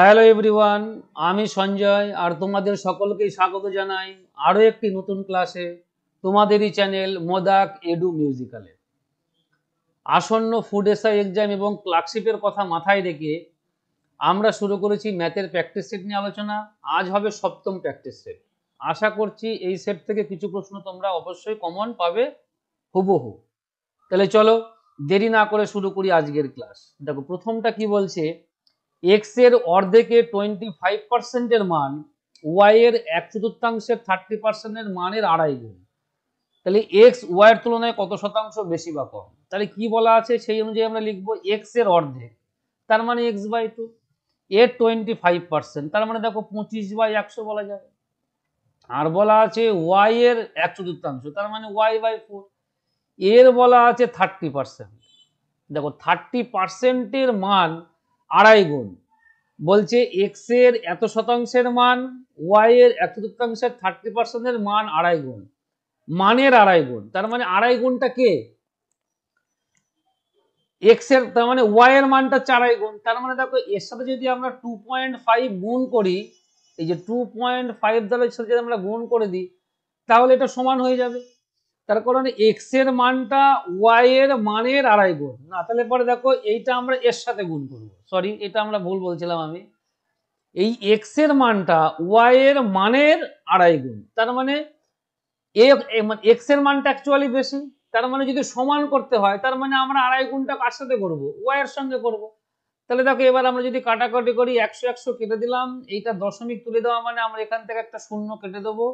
Hello everyone, আমি সঞ্জয় আর তোমাদের সকলকেই স্বাগত জানাই আরও একটি নতুন ক্লাসে তোমাদেরই চ্যানেল মোদাক এডু মিউজিক্যালে। আসন্ন ফুড এসআই এক্সাম এবং ক্লার্কশিপের কথা মাথায় রেখে আমরা শুরু করেছি ম্যাথের প্র্যাকটিস সেট নিয়ে আলোচনা। আজ হবে সপ্তম প্র্যাকটিস সেট। আশা করছি এই সেট থেকে কিছু প্রশ্ন তোমরা অবশ্যই কমন পাবে হুবহু। তাহলে চলো দেরি না করে শুরু করি আজকের ক্লাস। দেখো প্রথমটা কি বলছে, এক্স এর অর্ধেকের 25% মান ওয়াই এর 1/4 30% মানের আড়াই গুণ। তাহলে এক্স ওয়াই এর তুলনায় কত শতাংশ বেশি বা কম? তাহলে কি বলা আছে সেই অনুযায়ী আমরা লিখবো এক্স এর অর্ধেক, তার মানে x/2, এর 25%, তার মানে দেখো 25/100 বলা যাবে। আর বলা আছে ওয়াই এর 1/4, তার মানে y/4। এর বলা আছে 30%, দেখো 30% মান আড়াই গুণ। বলছে এক্স এর এত শতাংশের মান ওয়াই এর 1/4 30% মান আড়াই গুণ, মানের আড়াই গুণ, তার মানে আড়াই গুণটা কে? এক্স এর, তার মানে ওয়াই এর মানটা আড়াই গুণ। তার মানে দেখো এর সাথে যদি আমরা 2.5 গুণ করি, এই যে 2.5 দ্বারা এর সাথে যদি আমরা গুণ করে দিই তাহলে এটা সমান হয়ে যাবে। তার কারণে এক্স এর মানটা ওয়াই এর মানের আড়াই গুণ না, তাহলে পরে দেখো এইটা আমরা এর সাথে গুণ করবো। সরি, এটা আমরা ভুল বলছিলাম আমি। এই এক্স এর মানটা ওয়াই এর মানের আড়াই গুণ, তার মানে এক্স এর মানটা অ্যাকচুয়ালি বেশি। তার মানে যদি সমান করতে হয় তার মানে আমরা আড়াই গুণটা কার সাথে করবো? ওয়াই এর সঙ্গে করব। তাহলে দেখো এবার আমরা যদি কাটাকাটি করি 100 100 কেটে দিলাম, এইটা দশমিক তুলে দেওয়া মানে আমরা এখান থেকে একটা শূন্য কেটে দেবো,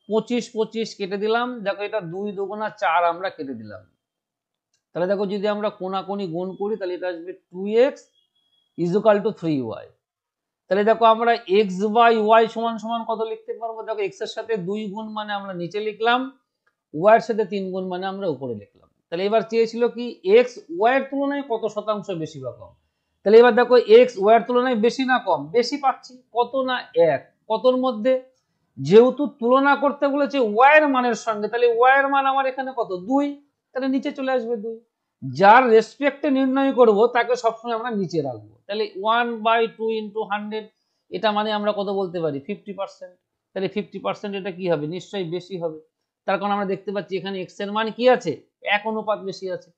25 25 কেটে দিলাম, দেখো এটা 2 2 4 আমরা কেটে দিলাম। তাহলে দেখো যদি আমরা কোনাকুনি গুণ করি তাহলে এটা আসবে 2x = 3y। তাহলে দেখো আমরা x/y সমান সমান কত লিখতে পারবো? দেখো x এর সাথে 2 গুণ মানে আমরা নিচে লিখলাম, y এর সাথে 3 গুণ মানে আমরা উপরে লিখলাম। তাহলে এবার চেয়েছিল কি x y এর তুলনায় কত শতাংশ বেশি বা কম। তাহলে এবার দেখো x y এর তুলনায় বেশি না কম? বেশি পাচ্ছি। কত না 1, কতর মধ্যে? যেহেতু তুলনা করতে বলেছে y এর মানের সঙ্গে, তাহলে y এর মান আমার এখানে কত? 2, তাহলে নিচে চলে আসবে 2। যার রেসপেক্টে নির্ণয় করব তাকে সবসময় আমরা নিচে রাখবো। তাহলে 1/2 × 100, এটা মানে আমরা কত বলতে পারি? 50%। তাহলে 50% এটা কি হবে? নিশ্চয়ই বেশি হবে। তার কারণ আমরা দেখতে পাচ্ছি এখানে এক্স এর মান কি আছে? 1 অনুপাত বেশি আছে।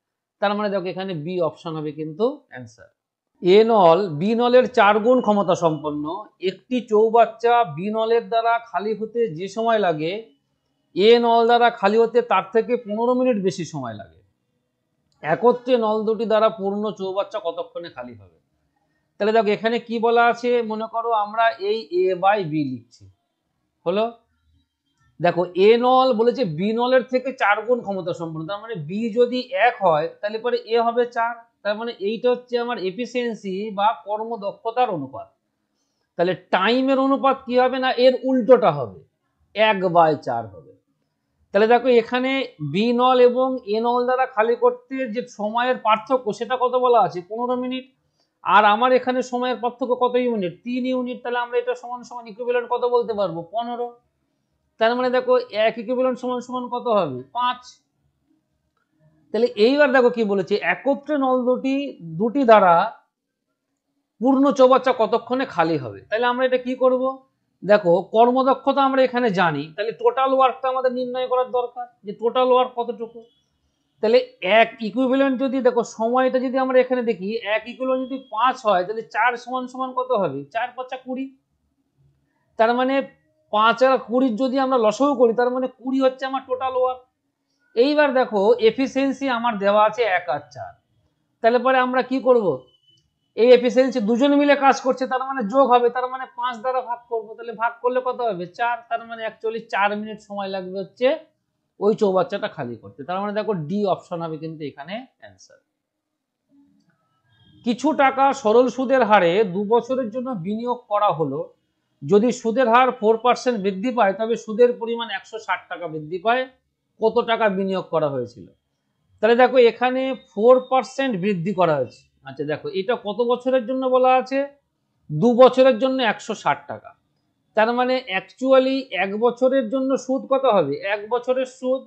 তার মানে দেখো এখানে বি অপশন হবে কিন্তু অ্যান্সার। এ নল বি নলের 4 গুণ ক্ষমতা সম্পন্ন একটি চৌবাচ্চা বি নলের দ্বারা খালি হতে যে সময় লাগে এ নল দ্বারা খালি হতে তার থেকে 15 মিনিট বেশি সময় লাগে। একত্রে নল দুটি দ্বারা পূর্ণ চৌবাচ্চা কতক্ষণে খালি হবে? তাহলে দেখো এখানে কি বলা আছে, মনে করো আমরা এই a/b লিখছি, হলো। দেখো এ নল বলেছে বি নলের থেকে 4 গুণ ক্ষমতা সম্পন্ন, তার মানে বি যদি 1 হয় তাহলে পরে এ হবে 4। তার মানে এইটা হচ্ছে আমার এফিসিয়েন্সি বা কর্মদক্ষতার অনুপাত। তাহলে টাইমের অনুপাত কি হবে না, এর উল্টোটা হবে, 1/4 হবে। তাহলে দেখো এখানে বি নল এবং এ নল দ্বারা খালি করতে যে সময়ের পার্থক্য সেটা কত বলা আছে? 15 মিনিট। আর আমার এখানে সময়ের পার্থক্য কত ইউনিট? 3 ইউনিট। তাহলে আমরা এটা সমান সমান ইকুইভ্যালেন্ট কত বলতে পারবো? 15। তার মানে দেখো এক ইকুইভ্যালেন্ট সমান সমান কত হবে? 5। তাহলে এইবার দেখো কি বলেছে, একত্রে নল দুটি দ্বারা পূর্ণ চৌবাচ্চা কতক্ষণে খালি হবে। তাহলে আমরা এটা কি করব? দেখো কর্মদক্ষতা আমরা এখানে জানি, তাহলে টোটাল ওয়ার্কটা আমাদের নির্ণয় করার দরকার, যে টোটাল ওয়ার্ক কতটুকু। তাহলে এক ইকুইভ্যালেন্ট যদি দেখো সময়টা যদি আমরা এখানে দেখি, এক ইকুইভ্যালেন্ট যদি 5 হয় তাহলে 4 সমান সমান কত হবে? 4 × 5 = 20। তার মানে 5 আর 20 যদি আমরা লসাগু করি তার মানে 20 হচ্ছে আমার টোটাল ওয়ার্ক। এইবার দেখো এফিসিয়েন্সি আমার দেওয়া আছে 1 আর 4, তাহলে পরে আমরা কি করব? এই এফিসিয়েন্সি দুজন মিলে কাজ করছে, তার মানে যোগ হবে, তার মানে 5 দ্বারা ভাগ করব। তাহলে ভাগ করলে কত হবে? 4। তার মানে অ্যাকচুয়ালি 4 মিনিট সময় লাগবে হচ্ছে ওই চৌবাচ্চাটা খালি করতে। তার মানে দেখো ডি অপশন হবে কিন্তু এখানে অ্যান্সার। কিছু টাকা সরল সুদের হারে 2 বছরের জন্য বিনিয়োগ করা হলো। যদি সুদের হার 4% বৃদ্ধি পায় তবে সুদের পরিমাণ 160 টাকা বৃদ্ধি পায়। কত টাকা বিনিয়োগ করা হয়েছিল? তাহলে দেখো এখানে 4% বৃদ্ধি করা হয়েছে। আচ্ছা দেখো এটা কত বছরের জন্য বলা আছে? 2 বছরের জন্য 160 টাকা। তার মানে অ্যাকচুয়ালি 1 বছরের জন্য সুদ কত হবে? 1 বছরের সুদ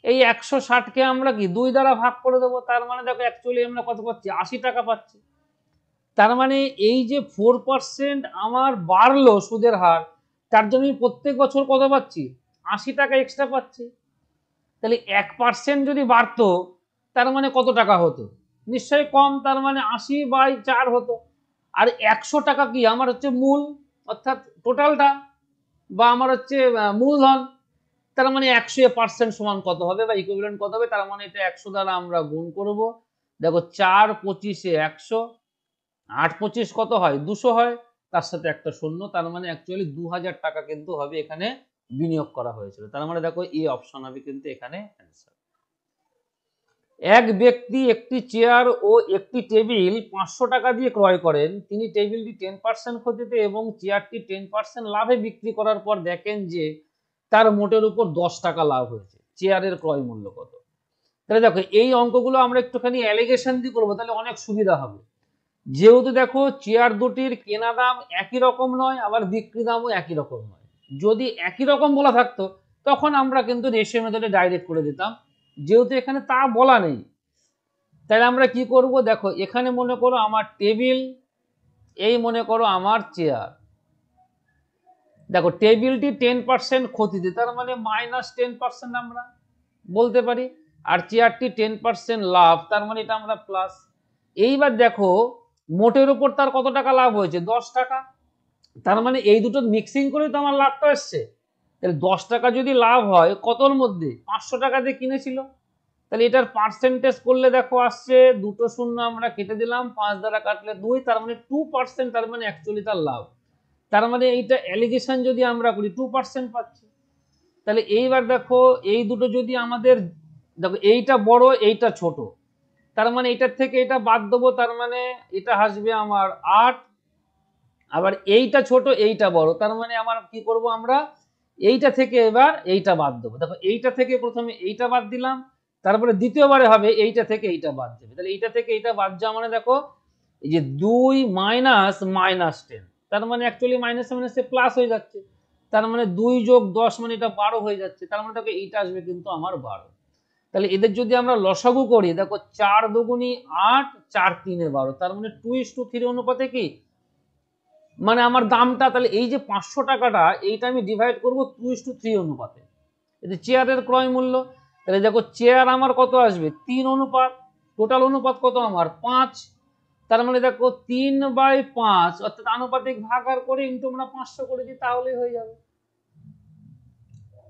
এই 160কে আমরা কি 2 দ্বারা ভাগ করে দেবো। তার মানে দেখো অ্যাকচুয়ালি আমরা কত পাচ্ছি? 80 টাকা পাচ্ছি। তার মানে এই যে 4% আমার বাড়লো সুদের হার, তার জন্য আমি প্রত্যেক বছর কত পাচ্ছি? 80 টাকা এক্সট্রা পাচ্ছি। তাহলে 1% যদি বাড়তো তার মানে কত টাকা হতো? নিশ্চয়ই কম, তার মানে 80/4 হতো। আর 100 টাকা কি আমার হচ্ছে মূল, অর্থাৎ টোটালটা, বা আমার হচ্ছে মূলধন। তার মানে 100% সমান কত হবে বা ইকুইভ্যালেন্ট কত হবে? তার মানে এটা 100 দ্বারা আমরা গুণ করব। দেখো 4×25 100, 8×25 কত হয়? 200 হয়, তার সাথে একটা শূন্য, তার মানে অ্যাকচুয়ালি 2000 টাকা কিন্তু হবে এখানে বিনিয়োগ করা হয়েছিল। তার মানে দেখো এই অপশন হবে কিন্তু এখানে অ্যান্সার। এক ব্যক্তি একটি চেয়ার ও একটি টেবিল 500 টাকা দিয়ে ক্রয় করেন। তিনি টেবিলটি 10% ক্ষতিতে এবং চেয়ারটি 10% লাভে বিক্রি করার পর দেখেন যে তার মোটের উপর 10 টাকা লাভ হয়েছে। চেয়ারের ক্রয় মূল্য কত? তাহলে দেখো এই অঙ্কগুলো আমরা একটুখানি অ্যালিগেশন দিয়ে করবো, তাহলে অনেক সুবিধা হবে। যেহেতু দেখো চেয়ার দুটির কেনা দাম একই রকম নয়, আবার বিক্রি দামও একই রকম নয়। যদি একই রকম বলা থাকতো তখন আমরা কিন্তু রেশিও মেথডে ডাইরেক্ট করে দিতাম। যেহেতু এখানে তা বলা নেই, তাহলে আমরা কি করব? দেখো এখানে মনে করো আমার টেবিল, এই মনে করো আমার চেয়ার। দেখো টেবিলটি 10% ক্ষতিতে, তার মানে -10% আমরা বলতে পারি। আর চেয়ারটি 10% লাভ, তার মানে এটা আমরা প্লাস। এইবার দেখো মোটের উপর তার কত টাকা লাভ হয়েছে? 10 টাকা। তার মানে এই দুটো মিক্সিং করে তো আমার লাভটা এসছে। তাহলে 10 টাকা যদি লাভ হয় কতর মধ্যে? 500 টাকা দিয়ে কিনেছিল। তাহলে এটার পার্সেন্টেজ করলে দেখো আসছে দুটো শূন্য আমরা কেটে দিলাম, 5 দ্বারা কাটলে 2, তার মানে 2%, তার মানে অ্যাকচুয়ালি তার লাভ। তার মানে এইটা অ্যালিগেশন যদি আমরা করি 2% পাচ্ছি। তাহলে এইবার দেখো এই দুটো যদি আমাদের, দেখো এইটা বড় এইটা ছোট, তার মানে এটার থেকে এটা বাদ দেবো, তার মানে এটা আসবে আমার 8। আবার এইটা ছোট এইটা বড়, তার মানে আমার কি করব? আমরা এইটা থেকে এবার এইটা বাদ দেবো। দেখো এইটা থেকে প্রথমে এইটা বাদ দিলাম, তারপরে দ্বিতীয়বারে হবে এইটা থেকে এইটা বাদ দেবে। তাহলে এইটা থেকে এইটা বাদ যাওয়া মানে দেখো এই যে 2 মাইনাস -10, তার মানে অ্যাকচুয়ালি মাইনাসে মাইনাসে প্লাস হয়ে যাচ্ছে। তার মানে 2 যোগ 10 মানে এটা 12 হয়ে যাচ্ছে। তার মানে দেখো এইটা আসবে কিন্তু আমার 12। তাহলে এদের যদি আমরা লসাগু করি, দেখো 4 দুগুণী 8, 4 3 12, তার মানে 2:3 অনুপাতে কি মানে আমার দামটা, তাহলে এই যে 500 টাকাটা এইটা আমি ডিভাইড করব 2:3 অনুপাতে। এই চেয়ারের ক্রয় মূল্য, তাহলে দেখো চেয়ার আমার কত আসবে? 3 অনুপাত, টোটাল অনুপাত কত আমার? 5। তার মানে দেখো 3/5, অর্থাৎ আনুপাতিক ভাগাকার করে ইনটু আমরা 500 করে দিই, তাহলেই হয়ে যাবে।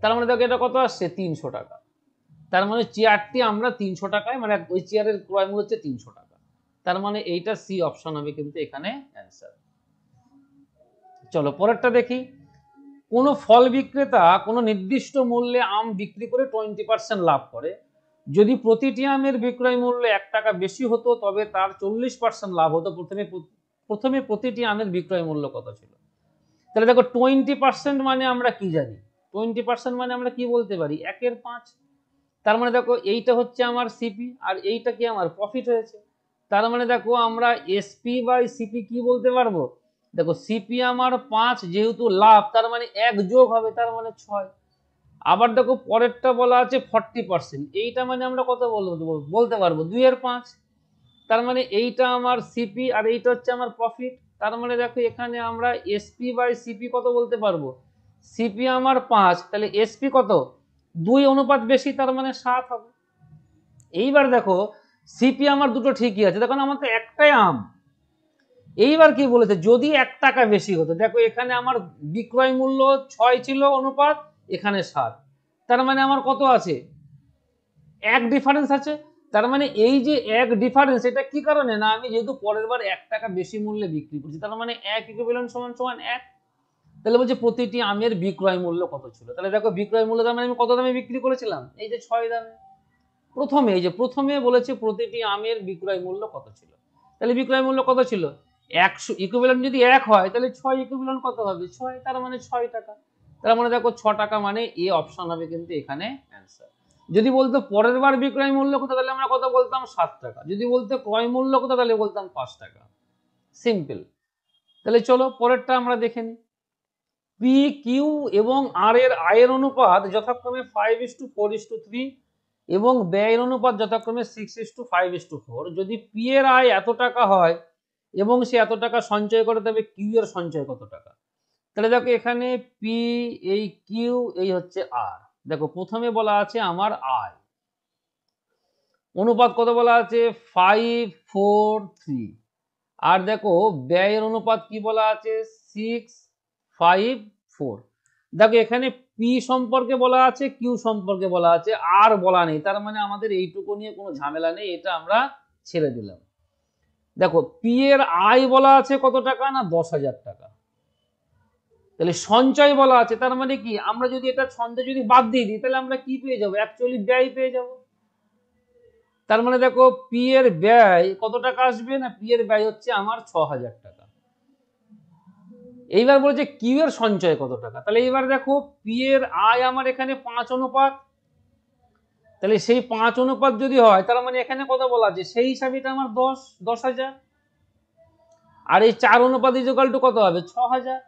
তার মানে দেখো এটা কত আসছে? 300 টাকা। তার মানে চেয়ারটি আমরা 300 টাকায়, মানে ওই চেয়ারের ক্রয় মূল্য হচ্ছে 300 টাকা। তার মানে এইটা সি অপশন হবে কিন্তু এখানে অ্যান্সার। চলো পরেরটা দেখি। কোনো ফল বিক্রেতা কোনো নির্দিষ্ট মূল্যে আম বিক্রি করে 20% লাভ করে। যদি প্রতিটি আমের বিক্রয় মূল্য 1 টাকা বেশি হতো তবে তার 40% লাভ হতো। প্রথমে প্রতিটি আমের বিক্রয় মূল্য কত ছিল? তাহলে দেখো 20% মানে আমরা কি জানি? 20% মানে আমরা কি বলতে পারি? 1/5। তার মানে দেখো এইটা হচ্ছে আমার সিপি আর এইটা কি আমার প্রফিট হয়েছে। তার মানে দেখো আমরা এসপি বাই সিপি কি বলতে পারবো? দেখো সিপি আমার 5, যেহেতু লাভ তার মানে 1 যোগ হবে, তার মানে 6। আবার দেখো পরেরটা বলা আছে 40%, এইটা মানে আমরা কত বলতে পারবো? 2/5। তার মানে এইটা আমার সিপি আর এইটা হচ্ছে আমার প্রফিট। তার মানে দেখো এখানে আমরা এসপি বাই সিপি কত বলতে পারবো? সিপি আমার 5, তাহলে এসপি কত? 2 অনুপাত বেশি, তার মানে 7 হবে। এইবার দেখো সিপি আমার দুটো ঠিকই আছে, দেখো আমার তো একটাই আম। এইবার কি বলেছে? যদি 1 টাকা বেশি হতো, দেখো এখানে আমার বিক্রয় মূল্য 6 ছিল অনুপাত, এখানে 7, তার মানে আমার কত আছে? 1 ডিফারেন্স আছে। তার মানে এই যে 1 ডিফারেন্স, এটা কি কারণে? না আমি যেহেতু পরের বার 1 টাকা বেশি মূল্যে বিক্রি করছি, তার মানে 1 ইকুইভ্যালেন্ট সমান সমান 1। তাহলে বলছে প্রতিটি আমের বিক্রয় মূল্য কত ছিল। তাহলে দেখো বিক্রয় মূল্য তার মানে আমি কত দামে বিক্রি করেছিলাম? এই যে 6 দামে। প্রথমে বলেছে প্রতিটি আমের বিক্রয় মূল্য কত ছিল। তাহলে বিক্রয় মূল্য কত ছিল? 100 ইকুইভ্যালেন্ট যদি 1 হয় তাহলে 6 ইকুইভ্যালেন্ট কত হবে? 6, তার মানে 6 টাকা। তার মানে দেখো 6 টাকা মানে এ অপশন হবে কিন্তু এখানে অ্যান্সার। যদি বলতো পরের বার বিক্রয় মূল্য কত, তাহলে আমরা কত বলতাম? 7 টাকা। যদি বলতো ক্রয় মূল্য কত, তাহলে বলতাম 5 টাকা। সিম্পল। তাহলে চলো পরেরটা আমরা দেখে নিই। পি কিউ এবং আর এর আয়ের অনুপাত যথাক্রমে 5:4:3 এবং ব্যয়ের অনুপাত যথাক্রমে 6:5:4। যদি পি এর আয় এত টাকা হয় এবং সে এত টাকা সঞ্চয় করে, তবে কিউ এর সঞ্চয় কত টাকা। তাহলে দেখো এখানে পি, এই কিউ, এই হচ্ছে আর। দেখো প্রথমে বলা আছে আমার আয়, অনুপাত কত বলা আছে 5:4:3, আর দেখো ব্যয়ের অনুপাত কি বলা আছে 6:5:4। দেখো এখানে পি সম্পর্কে বলা আছে, কিউ সম্পর্কে বলা আছে, আর বলা নেই, তার মানে আমাদের এইটুকু নিয়ে কোনো ঝামেলা নেই, এটা আমরা ছেড়ে দিলাম। দেখো পি এর আয় বলা আছে কত টাকা না 10,000 টাকা। তাহলে সঞ্চয় বলা আছে, তার মানে কি আমরা যদি এটা সঞ্চয় যদি বাদ দিয়ে দিই তাহলে আমরা কি পেয়ে যাবো, অ্যাকচুয়ালি ব্যয় পেয়ে যাব। তার মানে দেখো পি এর ব্যয় কত টাকা আসবে না, পি এর ব্যয় হচ্ছে আমার 6,000 টাকা। এইবার বলছে কিউ এর সঞ্চয় কত টাকা। তাহলে এইবার দেখো পি এর আয় আমার এখানে 5 অনুপাত, তাহলে সেই 5 অনুপাত যদি হয় তার মানে এখানে কত বলা আছে সেই হিসাবে এটা আমার 10,000, আর এই 4 অনুপাত ইকুয়াল টু কত হবে 6,000।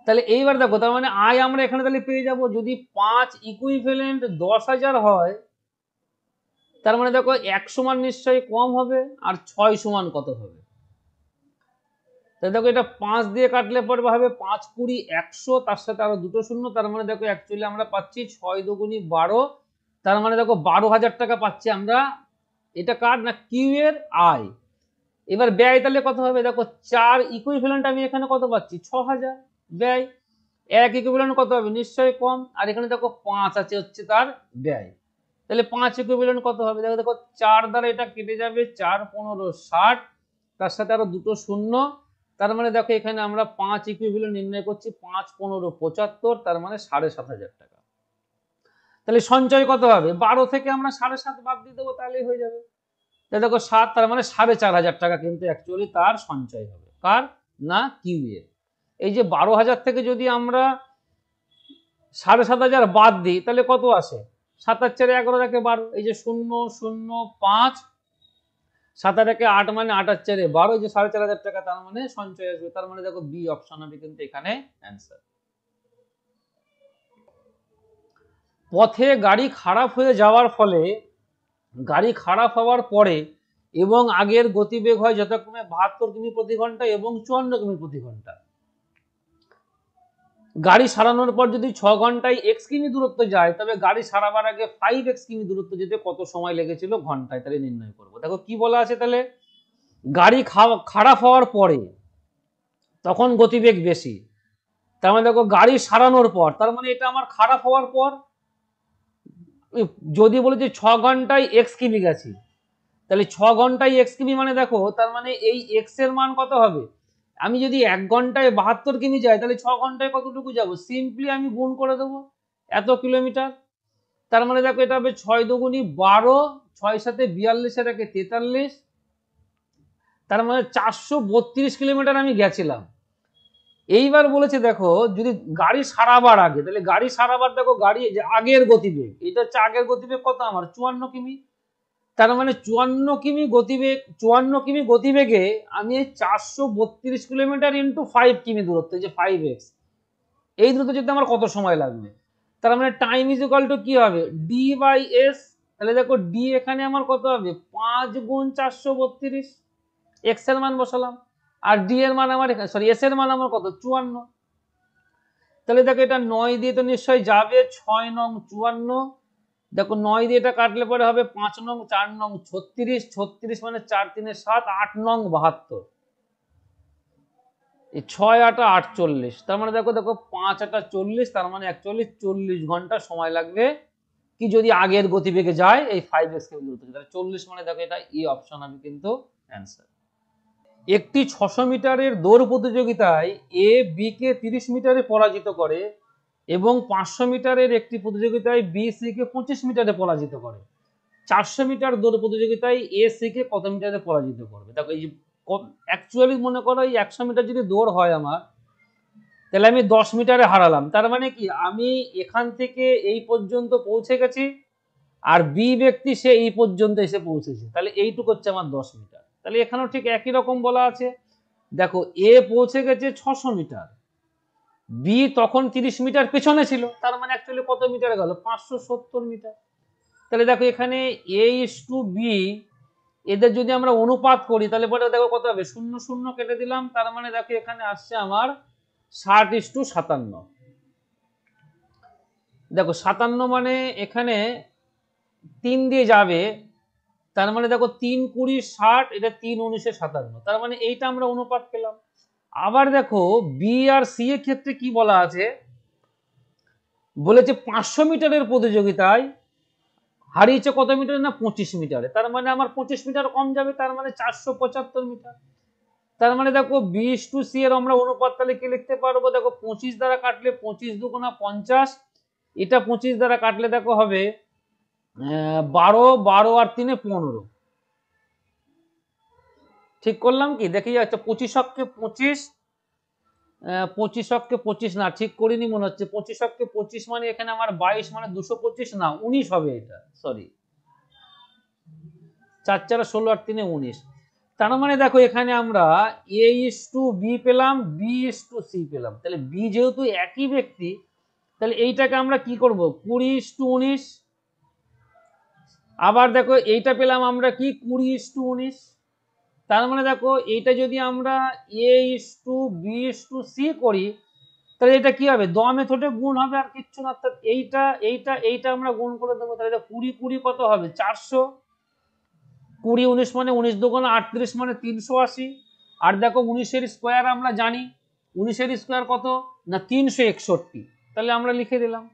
তাহলে এইবার দেখো তার মানে আয় আমরা এখানে তাহলে পেয়ে যাব, যদি 5 ইকুইভ্যালেন্ট 10,000 হয় তার মানে দেখো 1 সমান নিশ্চয়ই কম হবে, আর 6 সমান কত হবে। তাই দেখো এটা 5 দিয়ে কাটলে পরে হবে 5 20 100, তার সাথে আরো দুটো শূন্য, তার মানে দেখো অ্যাকচুয়ালি আমরা পাচ্ছি 6 দুগুণী 12, তার মানে দেখো 12,000 টাকা পাচ্ছি আমরা। এটা কার না কিউ এর আয়। এবার ব্যয় তাহলে কত হবে, দেখো 4 ইকুইভ্যালেন্ট আমি এখানে কত পাচ্ছি 6,000 ব্যয়, 1 ইকুইভ্যালেন্ট কত হবে নিশ্চয়ই কম, আর এখানে দেখো 5 আছে হচ্ছে তার ব্যয়। তাহলে 5 ইকুইভ্যালেন্ট কত হবে, দেখো দেখো 4 দ্বারা এটা কেটে যাবে, 4 15 60, তার সাথে আরো দুটো শূন্য, তার মানে দেখো এখানে আমরা 5 ইকুইভ্যালেন্ট নির্ণয় করছি, 5 15 75, তার মানে 7,500 টাকা। তাহলে সঞ্চয় কত হবে, 12 থেকে আমরা 7.5 বাদ দিয়ে দেবো তাহলেই হয়ে যাবে। তাহলে দেখো 7, তার মানে 4,500 টাকা কিন্তু অ্যাকচুয়ালি তার সঞ্চয় হবে, কার না কিউ এর। এই যে 12,000 থেকে যদি আমরা 7,500 বাদ দিই তাহলে কত আসে, 7 আর 4 11 রাখে 12, এই যে 0 0 5, 7 আর 8 মানে 8 আর 4 12, এই যে 4,500 টাকা তার মানে সঞ্চয় আসবে। তার মানে দেখো বি অপশন হবে কিন্তু এখানে অ্যান্সার। পথে গাড়ি খারাপ হয়ে যাওয়ার ফলে, গাড়ি খারাপ হওয়ার পরে এবং আগের গতিবেগ হয় যথাক্রমে 72 কিমি প্রতি ঘন্টা এবং 54 কিমি প্রতি ঘন্টা। গাড়ি সারানোর পর যদি 6 ঘন্টায় x কিমি দূরত্ব যায়, তবে গাড়ি সারাবার আগে 5x কিমি দূরত্ব যেতে কত সময় লেগেছিল ঘন্টায়, তাহলে নির্ণয় করব। দেখো কি বলা আছে, তাহলে গাড়ি খারাপ হওয়ার পরে তখন গতিবেগ বেশি, তার মানে দেখো গাড়ি সারানোর পর, তার মানে এটা আমার খারাপ হওয়ার পর। যদি বলে যে 6 ঘন্টায় x কিমি গেছি, তাহলে 6 ঘন্টায় x কিমি মানে দেখো তার মানে এই x এর মান কত হবে, আমি যদি 1 ঘন্টায় 72 কিমি যাই তাহলে 6 ঘন্টায় কতটুকু যাব, সিম্পলি আমি গুণ করে দেবো এত কিলোমিটার। তার মানে দেখো এটা হবে 6 দুগুণী 12, 6 সাথে 42 এর একে 43, তার মানে 432 কিলোমিটার আমি গেছিলাম। এইবার বলেছে দেখো যদি গাড়ি সারাবার আগে, তাহলে গাড়ি সারাবার দেখো গাড়ি যে আগের গতিবেগ, এটা হচ্ছে আগের গতিবেগ কত আমার 54 কিমি, তার মানে 54 কিমি গতিবেগে আমি 432 কিলোমিটার ইন্টু 5 কিমি দূরত্ব, যে 5x, এই দূরত্ব যেতে আমার কত সময় লাগবে। তার মানে টাইম ইজ ইকুয়াল টু কি হবে ডি বাই এস। তাহলে দেখো ডি এখানে আমার কত হবে 5 গুণ 432, এক্স এর মান বসালাম, আর ডি এর মান আমার এখানে সরি এস এর মান আমার কত 54। তাহলে দেখো এটা 9 দিয়ে তো নিশ্চয়ই যাবে, 6 নং 54, দেখো 9 দিয়ে এটা কাটলে পরে হবে 5 নং 4 নং 36, 36 মানে 4 3 7, 8 নং 72, এই 6 8 48, তার মানে দেখো দেখো 5 8 40, তার মানে অ্যাকচুয়ালি 40 ঘন্টা সময় লাগবে কি যদি আগের গতিবেগে যায় এই 5x কে দূরত্ব, তাহলে 40 মানে দেখো এটা ই অপশন হবে কিন্তু অ্যান্সার। একটি 600 মিটারের দৌড় প্রতিযোগিতায় এ বি কে 30 মিটারে পরাজিত করে এবং 500 মিটারের একটি প্রতিযোগিতায় বি সি কে 25 মিটারে পরাজিত করে। 400 মিটার দৌড় প্রতিযোগিতায় এ সি কে কত মিটারে পরাজিত করবে। দেখো এই যে অ্যাকচুয়ালি মনে করো এই 100 মিটার যদি দৌড় হয় আমার, তাহলে আমি 10 মিটারে হারালাম, তার মানে কি আমি এখান থেকে এই পর্যন্ত পৌঁছে গেছি, আর বি ব্যক্তি সে এই পর্যন্ত এসে পৌঁছেছে, তাহলে এইটুকু হচ্ছে আমার 10 মিটার। তাহলে এখানেও ঠিক একই রকম বলা আছে, দেখো এ পৌঁছে গেছে 600 মিটার, বি তখন 30 মিটার পেছনে ছিল, তার মানে অ্যাকচুয়ালি কত মিটার গেল 570 মিটার। তাহলে দেখো এখানে এ ইস টু বি এদের যদি আমরা অনুপাত করি তাহলে পরে দেখো কত হবে, 0 0 কেটে দিলাম, তার মানে দেখো এখানে আসছে আমার 60:57। দেখো 57 মানে এখানে 3 দিয়ে যাবে, তার মানে দেখো 3 20 60, এটা 3 19 57, তার মানে এইটা আমরা অনুপাত পেলাম। আবার দেখো বি আর সি এর ক্ষেত্রে কি বলা আছে, বলেছে 500 মিটারের প্রতিযোগিতায় হারিয়েছে কত মিটার না 25 মিটারে, তার মানে আমার 25 মিটার কম যাবে, তার মানে 475 মিটার। তার মানে দেখো বিএস টু সি এর আমরা অনুপাত তাহলে কি লিখতে পারবো, দেখো 25 দ্বারা কাটলে 25 দুগুণা 50, এটা 25 দ্বারা কাটলে দেখো হবে 12, 12 আর 3 15। ঠিক করলাম কি দেখি যাচ্ছে, 25 অক্ষে 25, 25 অক্ষে 25 না, ঠিক করিনি মনে হচ্ছে, 25 অক্ষে 25 মানে এখানে আমার 22 মানে 225 না 19 হবে, এটা সরি 4 4 16 আর 3 19। তার মানে দেখো এখানে আমরা এ ইস টু বি পেলাম, বি ইস টু সি পেলাম, তাহলে বি যেহেতু একই ব্যক্তি, তাহলে এইটাকে আমরা কি করব 20:19। আবার দেখো এইটা পেলাম আমরা কি 20:19। তার মানে দেখো এইটা যদি আমরা A is to B is to C করি, তাহলে এটা কি হবে, দ মেথডে গুণ হবে আর কিচ্ছু না, অর্থাৎ এইটা এইটা এইটা আমরা গুণ করে দেবো, তাহলে 20 20 কত হবে 400, 20 19 মানে 19 দুগুণা 38 মানে 380। আর দেখো 19-এর স্কোয়ার আমরা জানি, 19-এর স্কোয়ার কত না 361, তাহলে আমরা লিখে দিলাম।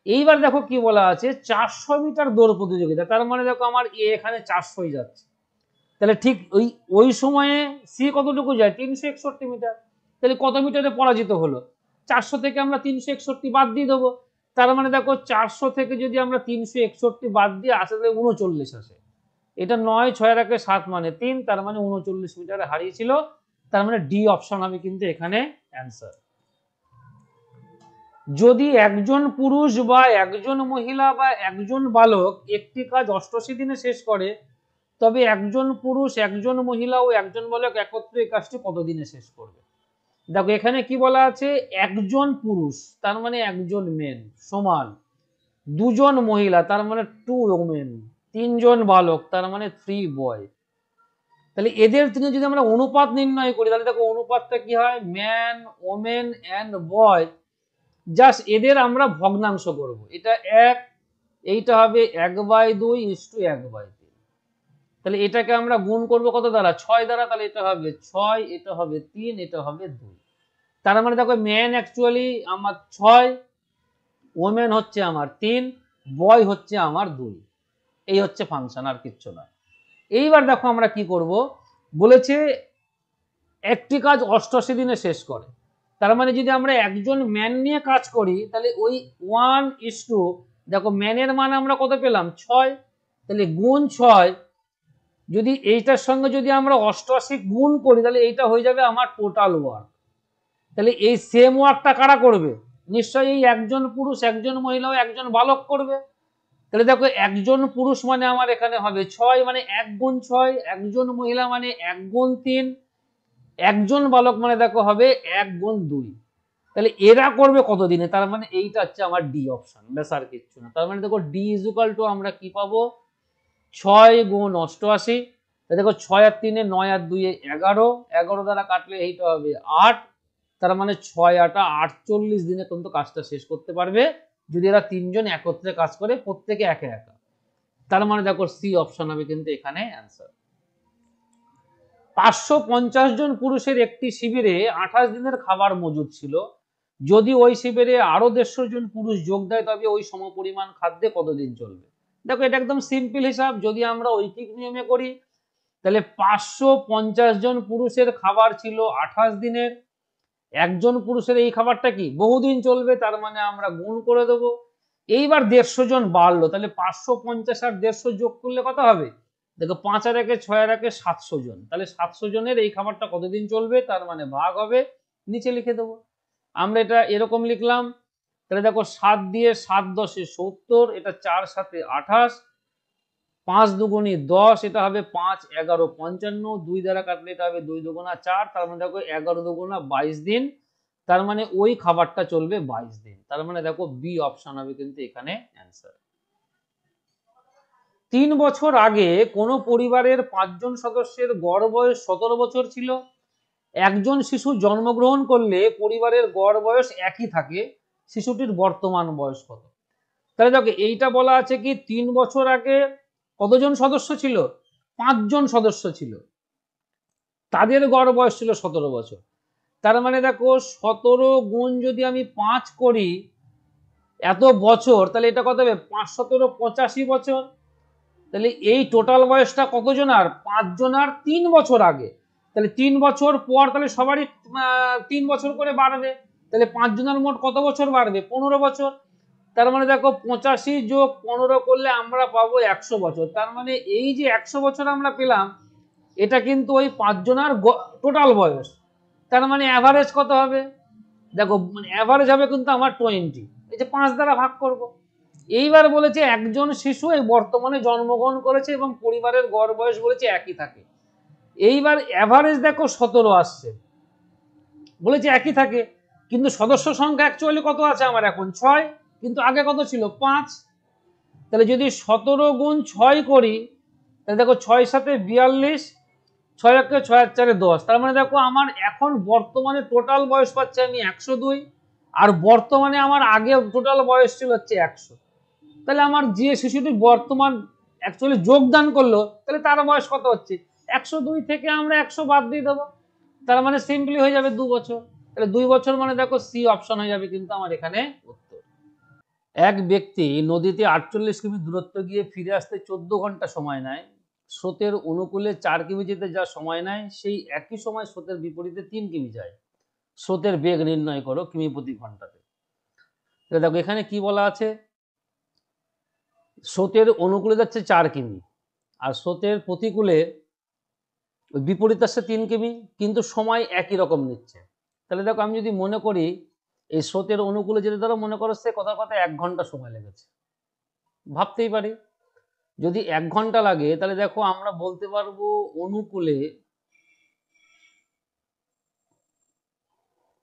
এইবার দেখো কি বলা আছে 400 মিটার দৌড় প্রতিযোগিতা, তার মানে দেখো আমার এ এখানে 400 যাচ্ছে, তাহলে ঠিক ওই ওই সময়ে সি কতটুকু যায় 361 মিটার, তাহলে কত মিটারে পরাজিত হলো, 400 থেকে আমরা 361 বাদ দিয়ে দেবো, তার মানে দেখো 400 থেকে যদি আমরা 361 বাদ দিয়ে আসে তাহলে 39 আসে, এটা 9 6 রাখে 7 মানে 3, তার মানে 39 মিটারে হারিয়েছিল, তার মানে ডি অপশন হবে কিন্তু এখানে অ্যান্সার। যদি একজন পুরুষ বা একজন মহিলা বা একজন বালক একটি কাজ 88 দিনে শেষ করে, তবে একজন পুরুষ একজন মহিলা ও একজন বালক একত্রে এই কাজটি কত দিনে শেষ করবে। দেখো এখানে কি বলা আছে, একজন পুরুষ তার মানে একজন মেন সমান, দুজন মহিলা তার মানে 2 ওমেন, তিনজন বালক তার মানে 3 বয়। তাহলে এদের থেকে যদি আমরা অনুপাত নির্ণয় করি, তাহলে দেখো অনুপাতটা কি হয়, man women and boy, just এদের আমরা ভগ্নাংশ করব, এটা 1, এইটা হবে 1/2 ইস্টু 1/3, তাহলে এটাকে আমরা গুণ করব কত দ্বারা 6 দ্বারা, তাহলে এটা হবে 6, এটা হবে 3, এটা হবে 2, তার মানে দেখো ম্যান অ্যাকচুয়ালি আমার 6, ওমেন হচ্ছে আমার 3, বয় হচ্ছে আমার 2, এই হচ্ছে ফাংশন আর কিচ্ছু না। এইবার দেখো আমরা কি করব, বলেছে একটি কাজ 88 দিনে শেষ করে, তার মানে যদি আমরা একজন ম্যান নিয়ে কাজ করি তাহলে ওই 1:, দেখো ম্যানের মান আমরা কত পেলাম 6, তাহলে গুণ 6, যদি এইটার সঙ্গে যদি আমরা 88 গুণ করি তাহলে এইটা হয়ে যাবে আমার টোটাল ওয়ার্ক। তাহলে এই সেম ওয়ার্কটা কারা করবে, নিশ্চয়ই এই একজন পুরুষ একজন মহিলা ও একজন বালক করবে, তাহলে দেখো একজন পুরুষ মানে আমার এখানে হবে 6 মানে 1 গুণ 6, একজন মহিলা মানে 1 গুণ 3, একজন বালক মানে দেখো হবে 1 গুণ 2, তাহলে এরা করবে কত দিনে, তার মানে এইটা হচ্ছে আমার ডি অপশন, ব্যাস আর কিচ্ছু না। তার মানে দেখো ডি ইজ ইকুয়াল টু আমরা কি পাবো 6 গুণ 88, দেখো 6 আর 3 9 আর 2 11, 11 দ্বারা কাটলে এইটা হবে 8, তার মানে 6 8 48 দিনে কিন্তু কাজটা শেষ করতে পারবে যদি এরা তিনজন একত্রে কাজ করে প্রত্যেকে একা একা, তার মানে দেখো সি অপশন হবে কিন্তু এখানে অ্যান্সার। 550 জন পুরুষের একটি শিবিরে 28 দিনের খাবার মজুদ ছিল, যদি ওই শিবিরে আরো 150 জন পুরুষ যোগ দেয় তবে ওই সমপরিমাণ খাদ্যে কতদিন চলবে। দেখো এটা একদম সিম্পল হিসাব, যদি আমরা ঐকিক নিয়মে করি তাহলে 550 জন পুরুষের খাবার ছিল 28 দিনের, একজন পুরুষের এই খাবারটা কি বহুদিন চলবে, তার মানে আমরা গুণ করে দেবো। এইবার 150 জন বাড়লো, তাহলে 550 আর 150 যোগ করলে কত হবে, দেখো 5 আর 1 6 আর 1 700 জন, তাহলে 700 জনের এই খাবারটা কতদিন চলবে, তার মানে ভাগ হবে, নিচে লিখে দেবো। আমরা এটা এরকম লিখলাম, তাহলে দেখো 7 দিয়ে 7 10 70, এটা 4 7 28, 5 দুগুণী 10, এটা হবে 5 11 55, 2 দ্বারা কাটলে এটা হবে 2 দুগুণা 4, তার মানে দেখো 11 দুগুণা 22 দিন, তার মানে ওই খাবারটা চলবে 22 দিন, তার মানে দেখো বি অপশন হবে কিন্তু এখানে অ্যান্সার। 3 বছর আগে কোনো পরিবারের 5 জন সদস্যের গড় বয়স 17 বছর ছিল। একজন শিশু জন্মগ্রহণ করলে পরিবারের গড় বয়স একই থাকে, শিশুটির বর্তমান বয়স কত? তাহলে দেখো এইটা বলা আছে কি 3 বছর আগে কতজন সদস্য ছিল? 5 জন সদস্য ছিল, তাদের গড় বয়স ছিল 17 বছর। তার মানে দেখো 17 গুণ যদি আমি 5 করি এত বছর, তাহলে এটা কত হবে? 5 17 85 বছর। তাহলে এই টোটাল বয়সটা কতজন? আর 5 জনার 3 বছর আগে। তাহলে 3 বছর পর তাহলে সবারই 3 বছর করে বাড়বে। তাহলে 5 জনের মোট কত বছর বাড়বে? 15 বছর। তার মানে দেখো 85 যোগ 15 করলে আমরা পাবো 100 বছর। তার মানে এই যে 100 বছর আমরা পেলাম, এটা কিন্তু ওই 5 জনার টোটাল বয়স। তার মানে অ্যাভারেজ কত হবে? দেখো মানে অ্যাভারেজ হবে কিন্তু আমার 20, এই যে 5 দ্বারা ভাগ করব। এইবার বলেছে একজন শিশু এই বর্তমানে জন্মগ্রহণ করেছে এবং পরিবারের গড় বয়স বলেছে একই থাকে। এইবার অ্যাভারেজ দেখো 17 আসছে, বলেছে একই থাকে, কিন্তু সদস্য সংখ্যা অ্যাকচুয়ালি কত আছে আমার এখন? 6, কিন্তু আগে কত ছিল? 5। তাহলে যদি 17 গুণ 6 করি, তাহলে দেখো 6 সাথে 42, 6 একে 6 আর 4 10। তার মানে দেখো আমার এখন বর্তমানে টোটাল বয়স পাচ্ছে আমি 102, আর বর্তমানে আমার আগে টোটাল বয়স ছিল হচ্ছে 100। তাহলে আমার যে শিশুটি বর্তমান অ্যাকচুয়ালি যোগদান করলো, তাহলে তার বয়স কত হচ্ছে? 102 থেকে আমরা 100 বাদ দিয়ে দেবো। তার মানে সিম্পলি হয়ে যাবে 2 বছর। তাহলে 2 বছর মানে দেখো সি অপশন হয়ে যাবে কিন্তু আমার এখানে উত্তর। এক ব্যক্তি নদীতে 48 কিমি দূরত্ব গিয়ে ফিরে আসতে 14 ঘন্টা সময় নেয়। স্রোতের অনুকূলে 4 কিমি যেতে যা সময় নেয়, সেই একই সময় স্রোতের বিপরীতে 3 কিমি যায়। স্রোতের বেগ নির্ণয় করো কিমি প্রতি ঘন্টাতে। দেখো এখানে কি বলা আছে? স্রোতের অনুকূলে যাচ্ছে 4 কিমি, আর স্রোতের প্রতিকূলে বিপরীত আসছে 3 কিমি, কিন্তু সময় একই রকম নিচ্ছে। তাহলে দেখো আমি যদি মনে করি এই স্রোতের অনুকূলে যেতে, ধরো মনে করো সে কথা 1 ঘন্টা সময় লেগেছে, ভাবতেই পারি যদি 1 ঘন্টা লাগে, তাহলে দেখো আমরা বলতে পারবো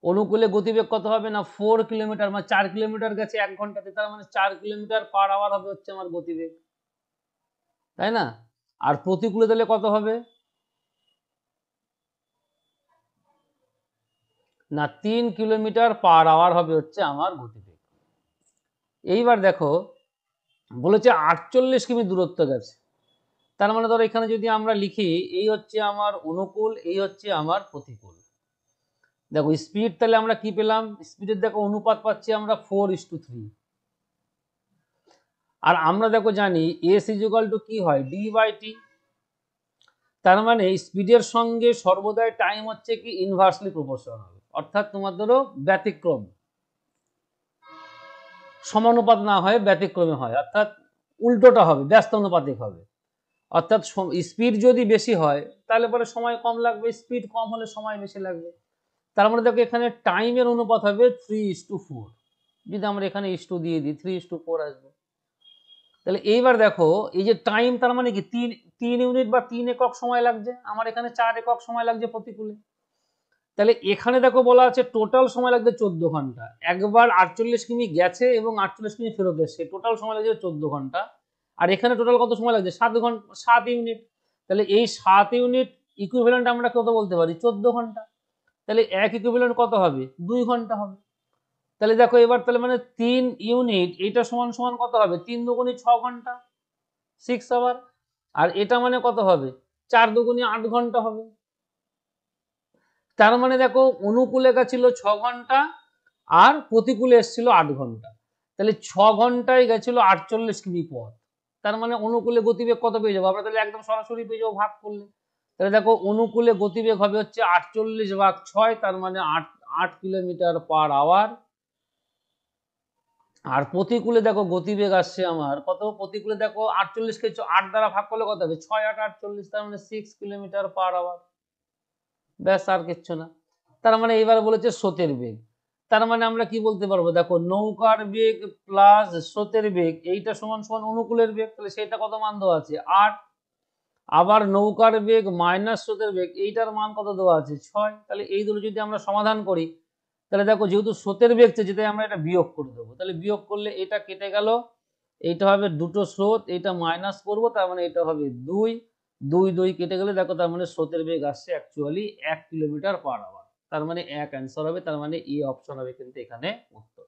অনুকূলে গতিবেগ কত হবে না 4 কিলোমিটার, মানে 4 কিলোমিটার গেছে 1 ঘন্টাতে, তার মানে 4 কিলোমিটার পার আওয়ার হবে হচ্ছে আমার গতিবেগ, তাই না? আর প্রতিকূলে তাহলে কত হবে না 3 কিলোমিটার পার আওয়ার হবে হচ্ছে আমার গতিবেগ। এইবার দেখো বলেছে 48 কিমি দূরত্ব গেছে, তার মানে ধরো এখানে যদি আমরা লিখি এই হচ্ছে আমার অনুকূল, এই হচ্ছে আমার প্রতিকূল। দেখো স্পিড তাহলে আমরা কি পেলাম? স্পিডের দেখো অনুপাত পাচ্ছি আমরা 4:3। আর আমরা দেখো জানি এস ইকুয়াল টু কি হয়? ডি/টি। তার মানে স্পিডের সঙ্গে সর্বদাই টাইম হচ্ছে কি ইনভার্সলি প্রপোর্শনাল, অর্থাৎ তোমার ধরো ব্যতিক্রম, সমানুপাত না হয় ব্যতিক্রমে হয়, অর্থাৎ উল্টোটা হবে, ব্যস্তানুপাতিক হবে। অর্থাৎ স্পিড যদি বেশি হয় তাহলে পরে সময় কম লাগবে, স্পিড কম হলে সময় বেশি লাগবে। তার মানে দেখো এখানে টাইমের অনুপাত হবে 3:4। যদি আমরা এখানে ইস্টু দিয়ে দিই 3:4 আসবে। তাহলে এইবার দেখো এই যে টাইম, তার মানে কি 3 ইউনিট বা 3 একক সময় লাগছে, আমার এখানে 4 একক সময় লাগছে প্রতিকূলে। তাহলে এখানে দেখো বলা আছে টোটাল সময় লাগবে 14 ঘন্টা। একবার 48 কিমি গেছে এবং 48 কিমি ফেরত এসছে, টোটাল সময় লাগছে 14 ঘন্টা। আর এখানে টোটাল কত সময় লাগছে? 7 ঘন্টা, 7 ইউনিট। তাহলে এই 7 ইউনিট ইকুইভ্যালেন্ট আমরা কত বলতে পারি? 14 ঘন্টা। তাহলে এক ইকুইভ্যালেন্ট কত হবে? 2 ঘন্টা হবে। তাহলে দেখো এবার তাহলে মানে 3 ইউনিট এটা সমান সমান কত হবে? 3 দুগুণে 6 ঘন্টা, 6 আওয়ার। আর এটা মানে কত হবে? 4 দুগুণে 8 ঘন্টা হবে। তার মানে দেখো অনুকূলে গেছিল 6 ঘন্টা আর প্রতিকূলে এসেছিল 8 ঘন্টা। তাহলে 6 ঘন্টায় গেছিল 48 কিমি পথ। তার মানে অনুকূলে গতিবেগ কত পেয়ে যাবো আমরা? তাহলে একদম সরাসরি পেয়ে যাবো ভাগ করলে। তাহলে দেখো অনুকূলে গতিবেগ হবে হচ্ছে 48/6, তার মানে 8 কিলোমিটার পার আওয়ার। আর প্রতিকূলে দেখো গতিবেগ আসছে আমার কত? প্রতিকূলে দেখো 48 কে 8 দ্বারা ভাগ করলে কত হবে? 6×8 = 48, তার মানে 6 কিলোমিটার পার আওয়ার। ব্যাস, আর কিচ্ছু না। তার মানে এইবার বলেছে স্রোতের বেগ। তার মানে আমরা কি বলতে পারবো? দেখো নৌকার বেগ প্লাস স্রোতের বেগ এইটা সমান সমান অনুকূলের বেগ, তাহলে সেটা কত মান দেওয়া আছে? 8। আবার নৌকার বেগ মাইনাস স্রোতের বেগ এইটার মান কত দেওয়া আছে? 6। তাহলে এই দুটো যদি আমরা সমাধান করি, তাহলে দেখো যেহেতু স্রোতের বেগ চেয়েছে তাই আমরা এটা বিয়োগ করে দেবো। তাহলে বিয়োগ করলে এটা কেটে গেল, এইটা হবে দুটো স্রোত, এটা মাইনাস করবো, তার মানে এটা হবে 2, 2 2 কেটে গেলে দেখো তার মানে স্রোতের বেগ আসছে অ্যাকচুয়ালি 1 কিলোমিটার পার আওয়ার, তার মানে 1 অ্যান্সার হবে, তার মানে এই অপশন হবে কিন্তু এখানে উত্তর।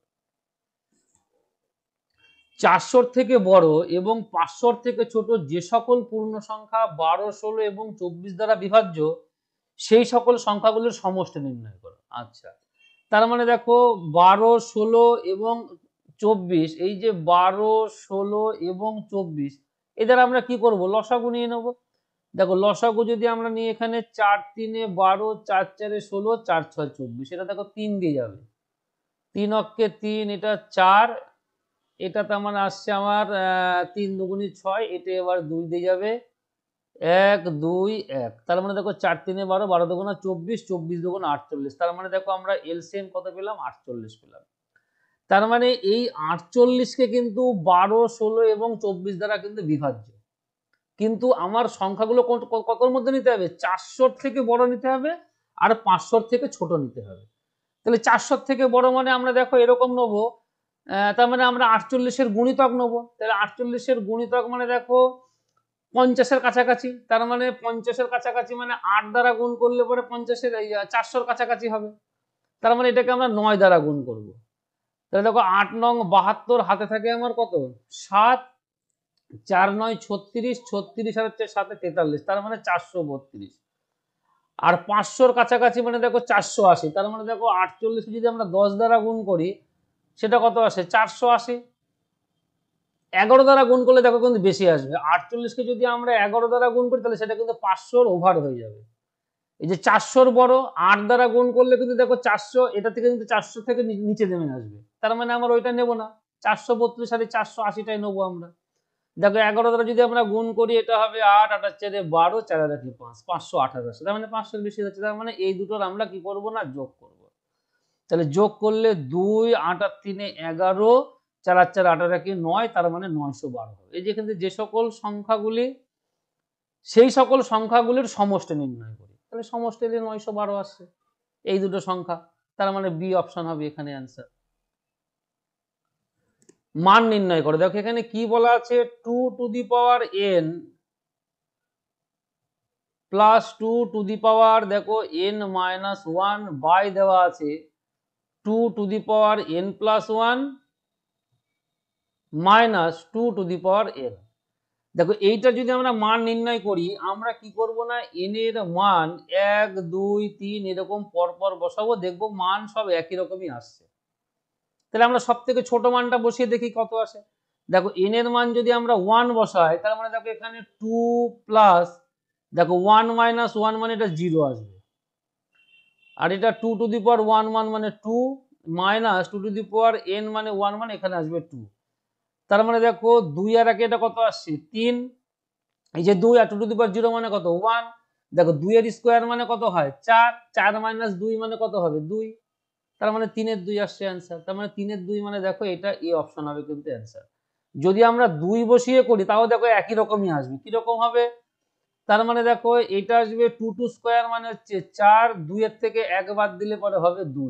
400 থেকে বড় এবং 500 থেকে ছোট যে সকল পূর্ণ সংখ্যা 12, 16 এবং 24 দ্বারা বিভাজ্য সেই সকল সংখ্যাগুলোর সমষ্টি নির্ণয় করো। আচ্ছা, তার মানে দেখো 12, 16 এবং 24, এই যে 12, 16 এবং 24 এদের আমরা কি করব, লসাগু নিয়ে নেব। দেখো লসাগু যদি আমরা নিই এখানে 4 3 12, 4 4 16, 4 6 24, এটা দেখো 3 দিয়ে যাবে, 3 অক্ষে 3, এটা 4, এটা তার মানে আসছে আমার 3 দুগুণী 6, এটা এবার 2 দিয়ে যাবে, 1 2 1, তার মানে দেখো 4 3 12, 12 দুগুণা 24, 24 দুগুণা 48, তার মানে দেখো আমরা এলসিএম কত পেলাম, 48 পেলাম। তার মানে এই 48 কে কিন্তু 12, 16 এবং 24 দ্বারা কিন্তু বিভাজ্য, কিন্তু আমার সংখ্যাগুলো কতর মধ্যে নিতে হবে, 400 থেকে বড় নিতে হবে আর 500 থেকে ছোট নিতে হবে। তাহলে 400 থেকে বড় মানে আমরা দেখো এরকম নেবো, তার মানে আমরা 48 এর গুণিতক নেবো, তাহলে 48 এর গুণিতক মানে দেখো 50 এর কাছাকাছি, তার মানে 50 এর কাছাকাছি মানে 8 দ্বারা গুণ করলে পরে 50 এর 400 এর কাছাকাছি হবে, তার মানে এটাকে আমরা 9 দ্বারা গুণ করব। তাহলে দেখো 8 নং 72, হাতে থাকে আমার কত 7, 4 9 36, 36 আর হচ্ছে 7 43, তার মানে 432। আর 500 কাছাকাছি মানে দেখো 480, তার মানে দেখো 48 যদি আমরা 10 দ্বারা গুণ করি সেটা কত আসে 480, 11 দ্বারা গুণ করলে দেখো কিন্তু বেশি আসবে, 48 কে যদি আমরা 11 দ্বারা গুণ করি তাহলে সেটা কিন্তু 500 ওভার হয়ে যাবে। এই যে 400 বড় 8 দ্বারা গুণ করলে কিন্তু দেখো 400, এটা থেকে কিন্তু 400 থেকে নিচে নেমে আসবে, তার মানে আমরা ওইটা নেব না, 432 সাথে 480টাই নেবো আমরা। দেখো 11 দ্বারা যদি আমরা গুণ করি এটা হবে 8, 8 4 12, 4 আর 1 5, 528, তার মানে 500 বেশি হচ্ছে, তার মানে এই দুটোর আমরা কি করব না, যোগ করব। তাহলে যোগ করলে 2, 8 আর 3 11, 4 আর 4 8 আর 1 9, তার মানে 912 হবে। এই যে কিন্তু যে সকল সংখ্যাগুলি সেই সকল সংখ্যাগুলির সমষ্টি নির্ণয় করি, তাহলে সমষ্টি 912 আসছে এই দুটো সংখ্যা, তার মানে বি অপশন হবে এখানে অ্যান্সার। মান নির্ণয় করো, দেখো এখানে কি বলা আছে, 2 to the power n plus 2 to the power দেখো n মাইনাস 1 বাই দেওয়া আছে 2 to the power n plus 1 minus 2 to the power n। দেখো এইটা যদি আমরা মান নির্ণয় করি আমরা কি করব না, n এর মান 1 2 3 এরকম পরপর বসাবো, দেখবো মান সব একই রকমই আসছে। তাহলে আমরা সব থেকে ছোট মানটা বসিয়ে দেখি কত আসে। দেখো n এর মান যদি আমরা 1 বসাই তার মানে দেখো এখানে 2 প্লাস দেখো 1 মাইনাস 1 মানে এটা 0 আসবে, আর এটা 2 টু দি পাওয়ার 1 1 মানে 2 minus 2 to the power n মানে 1 মানে এখানে আসবে 2, তার মানে দেখো 2 আর 1 এটা কত আসছে 3, এই যে 2 আর 2 টু দি পাওয়ার 0 মানে কত 1, দেখো 2 এর স্কয়ার মানে কত হয় 4, 4 মাইনাস 2 মানে কত হবে 2, তার মানে 3 এর 2 আসছে অ্যান্সার, তার মানে 3 এর 2 মানে দেখো এটা এ অপশন হবে কিন্তু অ্যান্সার। যদি আমরা 2 বসিয়ে করি তাও দেখো একই রকমই আসবে, কি রকম হবে, তার মানে দেখো এটা আসবে 2 টু স্কয়ার মানে হচ্ছে 4, 2 এর থেকে 1 বাদ দিলে পরে হবে 2,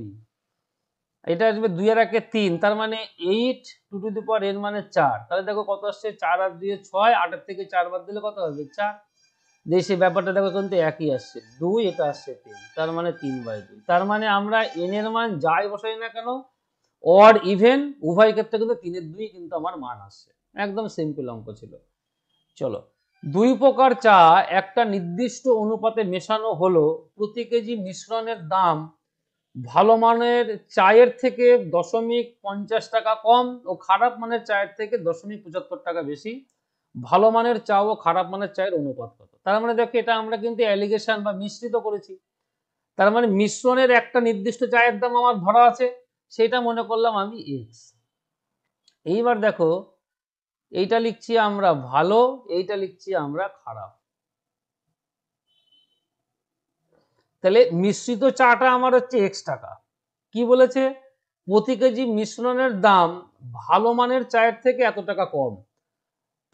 এটা আসবে 2 এর 1 3, তার মানে 8 2 টু দি পাওয়ার n মানে 4, তাহলে দেখো কত আসছে 4 আর 2 6, 8 এর থেকে 4 বাদ দিলে কত হবে 4, সেই ব্যাপারটা দেখো কিন্তু একই আসছে 2, এটা আসছে 3, তার মানে 3/2, তার মানে আমরা n এর মান যাই বসাই না কেন অড ইভেন উভয় ক্ষেত্রে কিন্তু 3 এর 2 কিন্তু আমার মান আসছে, একদম সিম্পল অঙ্ক ছিল। চলো, 2 প্রকার চা একটা নির্দিষ্ট অনুপাতে মেশানো হলো প্রতি কেজি মিশ্রণের দাম ভালো মানের চায়ের থেকে 0.50 টাকা কম ও খারাপ মানের চায়ের থেকে 0.75 টাকা বেশি, ভালো মানের চা ও খারাপ মানের চায়ের অনুপাত কত। তার মানে দেখো এটা আমরা কিন্তু অ্যালিগেশন বা মিশ্রিত করেছি, তার মানে মিশ্রণের একটা নির্দিষ্ট চায়ের দাম আমার ধরা আছে, সেটা মনে করলাম আমি এক্স। এইবার দেখো এইটা লিখছি আমরা ভালো, এইটা লিখছি আমরা খারাপ, তাহলে মিশ্রিত চাটা আমার হচ্ছে এক্স টাকা, কি বলেছে প্রতি কেজি মিশ্রণের দাম ভালো মানের চায়ের থেকে এত টাকা কম,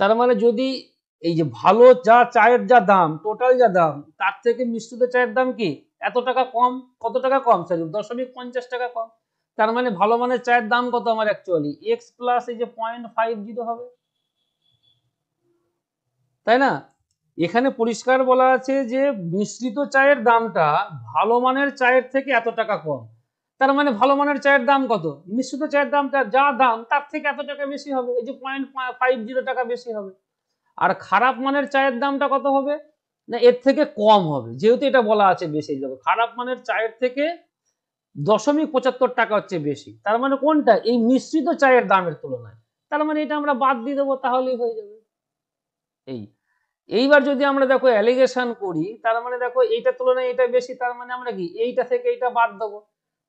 তার মানে যদি এই যে ভালো যা চায়ের যা দাম টোটাল যা দাম তার থেকে মিশ্রিত চায়ের দাম কি এত টাকা কম, কত টাকা কম, সরি 0.50 টাকা কম, তার মানে ভালো মানের চায়ের দাম কত আমার অ্যাকচুয়ালি এক্স প্লাস এই যে 0.50 হবে, তাই না? এখানে পরিষ্কার বলা আছে যে মিশ্রিত চায়ের দামটা ভালো মানের চায়ের থেকে এত টাকা কম। তার মানে ভালো মানের চায়ের দাম কত, মিশ্রিত চায়ের দামটা যা দাম তার থেকে এত টাকা বেশি হবে, এই যে 0.50 টাকা বেশি হবে। আর খারাপ মানের চায়ের দামটা কত হবে, না এর থেকে কম হবে, যেহেতু এটা বলা আছে বেশি, দেখো খারাপ মানের চায়ের থেকে 0.75 টাকা হচ্ছে বেশি। তার মানে কোনটা, এই মিশ্রিত চায়ের দামের তুলনায়। তার মানে এটা আমরা বাদ দিয়ে দেবো, তাহলেই হয়ে যাবে। এইবার যদি আমরা দেখো অ্যালিগেশন করি, তার মানে দেখো এইটার তুলনায় এটা বেশি, তার মানে আমরা কি এইটা থেকে এইটা বাদ দেবো,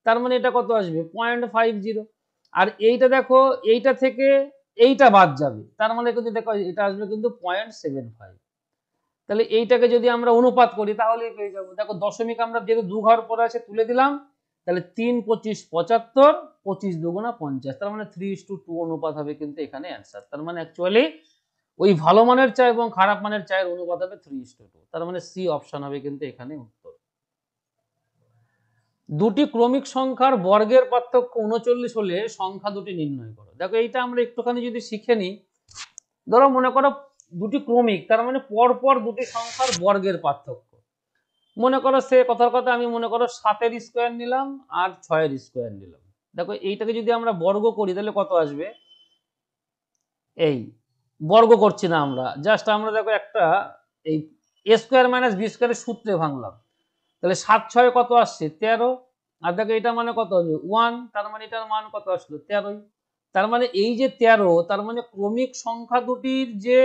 তার মানে এটা কত আসবে 0.50। আর এইটা দেখো এইটা থেকে এইটা বাদ যাবে, তার মানে কিন্তু দেখো এটা আসবে কিন্তু 0.75। তাহলে এইটাকে যদি আমরা অনুপাত করি তাহলেই পেয়ে যাবো। দেখো দশমিক আমরা যেহেতু দু ঘর পরে আছে তুলে দিলাম, তাহলে 3 25 75, 25 দুগুণা 50, তার মানে 3:2 অনুপাত হবে কিন্তু এখানে অ্যান্সার। তার মানে অ্যাকচুয়ালি ওই ভালো মানের চা এবং খারাপ মানের চায়ের অনুপাত হবে 3:2, তার মানে সি অপশন হবে কিন্তু এখানে উত্তর। দুটি ক্রমিক সংখ্যার বর্গের পার্থক্য 39 হলে সংখ্যা দুটি নির্ণয় করো। দেখো এইটা আমরা একটুখানি যদি শিখে নিই, ধরো মনে করো দুটি ক্রমিক, তার মানে পরপর দুটি সংখ্যার বর্গের পার্থক্য। মনে করো সে কথার কথা আমি মনে করো 7-এর স্কোয়ার নিলাম আর 6-এর স্কোয়ার নিলাম। দেখো এইটাকে যদি আমরা বর্গ করি তাহলে কত আসবে, এই বর্গ করছি না আমরা, জাস্ট আমরা দেখো একটা এই a স্কোয়ার মাইনাস বি স্কোয়ারের সূত্রে ভাঙলাম। তাহলে 7 6 কত আসছে 13, আর দেখো এটা মানে কত হবে 1, তার মানে এটার মান কত আসলো 13। তার মানে এই যে 13, তার মানে ক্রমিক সংখ্যা দুটির যে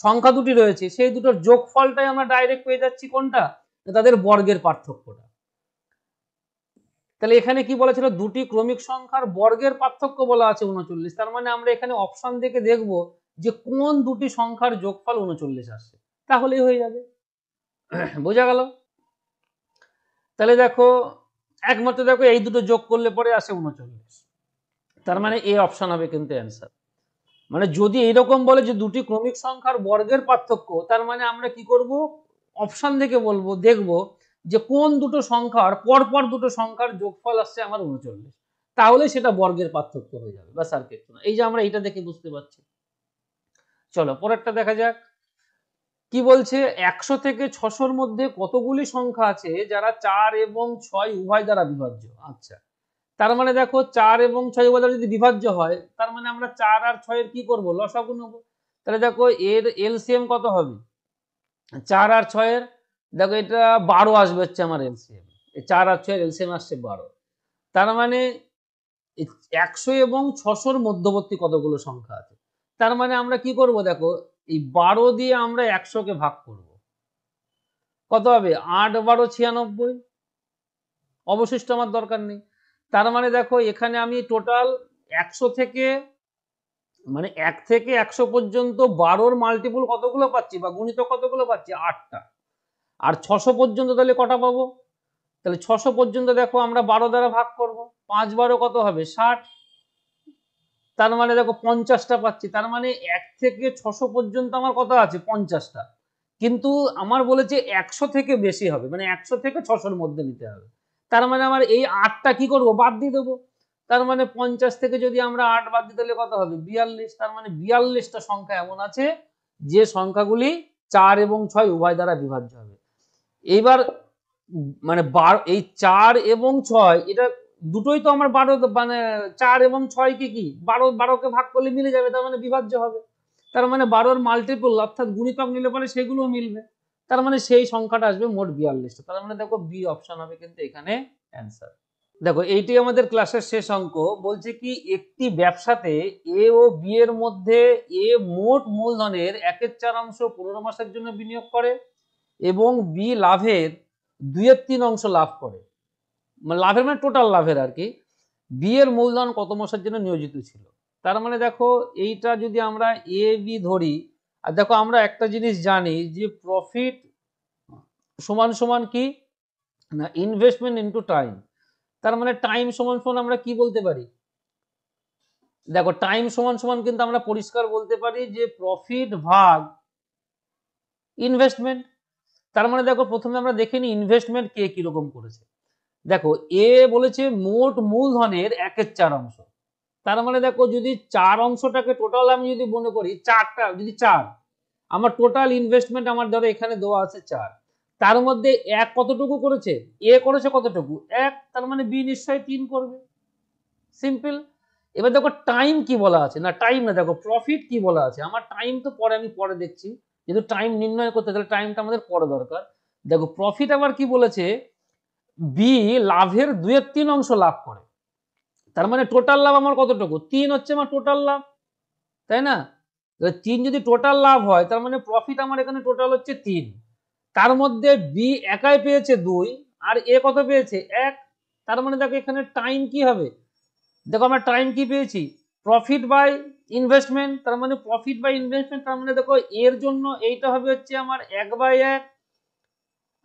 সংখ্যা দুটি রয়েছে সেই দুটোর যোগফলটাই আমরা ডাইরেক্ট পেয়ে যাচ্ছি কোনটা, তাদের বর্গের পার্থক্যটা। তাহলে এখানে কি বলা ছিল, দুটি ক্রমিক সংখ্যার বর্গের পার্থক্য বলা আছে 39, তার মানে আমরা এখানে অপশন দেখে দেখব যে কোন দুটি সংখ্যার যোগফল 39 আসছে, তাহলেই হয়ে যাবে। বোঝা গেল? তাহলে দেখো একমাত্র দেখো এই দুটো যোগ করলে পরে আসে 39, তার মানে এ অপশন হবে কিন্তু অ্যান্সার। মানে যদি এইরকম বলে যে দুটি ক্রমিক সংখ্যার বর্গের পার্থক্য, তার মানে আমরা কি করব, অপশন দেখে বলবো দেখব যে কোন দুটো সংখ্যার পরপর দুটো সংখ্যার যোগফল আসছে আমার 39, তাহলে সেটা বর্গের পার্থক্য হয়ে যাবে, বাস আর কিছু না। এই যে আমরা এটা দেখে বুঝতে পারছি। চলো পরেরটা দেখা যাক কি বলছে, 100 থেকে 600-র মধ্যে কতগুলি সংখ্যা আছে যারা 4 এবং 6 উভয় দ্বারা বিভাজ্য। আচ্ছা, তার মানে দেখো 4 এবং 6 উভয় দ্বারা যদি বিভাজ্য হয়, তার মানে আমরা 4 আর 6 এর কি করব, লসাগু নেব। তাহলে দেখো এর এলসিএম কত হবে, 4 আর 6 এর দেখো এটা 12 আসবে হচ্ছে আমার এলসিএম, 4 আর 6 এর এলসিএম আসছে 12। তার মানে 100 এবং 600-র মধ্যবর্তী কতগুলো সংখ্যা আছে, তার মানে আমরা কি করব, দেখো এই 12 দিয়ে আমরা 100-কে ভাগ করব, কত হবে 8 12 96, অবশিষ্ট আমার দরকার নেই। তার মানে দেখো এখানে আমি টোটাল 100 থেকে মানে 1 থেকে 100 পর্যন্ত 12-র মাল্টিপুল কতগুলো পাচ্ছি বা গুণিতক কতগুলো পাচ্ছি 8টা। আর 600 পর্যন্ত তাহলে কটা পাবো, তাহলে 600 পর্যন্ত দেখো আমরা 12 দ্বারা ভাগ করব, 5 12 কত হবে 60, তার মানে দেখো 50টা পাচ্ছি। তার মানে 1 থেকে 600 পর্যন্ত আমার কত আছে 50টা, কিন্তু আমার বলেছে 100 থেকে বেশি হবে, মানে 100 থেকে 600-র মধ্যে নিতে হবে। তার মানে আমার এই 8টা কি করব, বাদ দিয়ে দেবো। তার মানে 50 থেকে যদি আমরা 8 বাদ দিতে হলে কত হবে 42, তার মানে 42টা সংখ্যা এমন আছে যে সংখ্যাগুলি 4 এবং 6 উভয় দ্বারা বিভাজ্য হবে। এইবার মানে এই 4 এবং 6 এটা দুটোই তো আমার 12, মানে 4 এবং 6 কি 12 কে ভাগ করলে মিলে যাবে, তার মানে বিভাজ্য হবে। তার মানে 12-র মাল্টিপল অর্থাৎ গুণিতক নিলে পরে সেগুলোও মিলবে, তার মানে সেই সংখ্যাটা আসবে মোট 42টা। তার মানে দেখো বি অপশন হবে কিন্তু এখানে অ্যান্সার। দেখো এইটি আমাদের ক্লাসের শেষ অঙ্ক। বলছে কি একটি ব্যবসাতে এ ও বি এর মধ্যে এ মোট মূলধনের 1/4 15 মাসের জন্য বিনিয়োগ করে এবং বি লাভের 2/3 লাভ করে, মানে লাভের মানে টোটাল লাভের আর কি। বি এর মূলধন কত মাসের জন্য নিয়োজিত ছিল। তার মানে দেখো এইটা যদি আমরা এ বি ধরি, আর দেখো আমরা একটা জিনিস জানি যে প্রফিট সমান সমান কি না ইনভেস্টমেন্ট ইনটু টাইম। তার মানে টাইম সমান সমান আমরা কি বলতে পারি, দেখো টাইম সমান সমান কিন্তু আমরা পরিষ্কার বলতে পারি যে প্রফিট ভাগ ইনভেস্টমেন্ট। তার মানে দেখো প্রথমে আমরা দেখে নিই ইনভেস্টমেন্ট কে কিরকম করেছে। দেখো এ বলেছে মোট মূলধনের 1/4 অংশ, তার মানে দেখো যদি 4 অংশটাকে টোটাল আমি যদি মনে করি, চারটা যদি 4 আমার টোটাল ইনভেস্টমেন্ট আমার ধরো এখানে দেওয়া আছে 4, তার মধ্যে এক কতটুকু করেছে, এ করেছে কতটুকু 1, তার মানে বি নিশ্চয়ই 3 করবে, সিম্পল। এবার দেখো টাইম কি বলা আছে, না টাইম না, দেখো প্রফিট কি বলা আছে, আমার টাইম তো পরে আমি পরে দেখছি, যেহেতু টাইম নির্ণয় করতে তাহলে টাইমটা আমাদের পরে দরকার। দেখো প্রফিট আবার কি বলেছে, বি লাভের 2/3 অংশ লাভ করে, তার মানে টোটাল লাভ আমার কতটুকু 3 হচ্ছে আমার টোটাল লাভ, তাই না? 3 যদি টোটাল লাভ হয় তার মানে প্রফিট আমার এখানে টোটাল হচ্ছে 3, তার মধ্যে বি একাই পেয়েছে 2 আর এ কত পেয়েছে 1, তার মানে দেখো এখানে টাইম কি হবে, দেখো আমরা টাইম কি পেয়েছি প্রফিট বাই ইনভেস্টমেন্ট, তার মানে প্রফিট বাই ইনভেস্টমেন্ট, তার মানে দেখো এর জন্য এইটা হবে হচ্ছে আমার 1/1,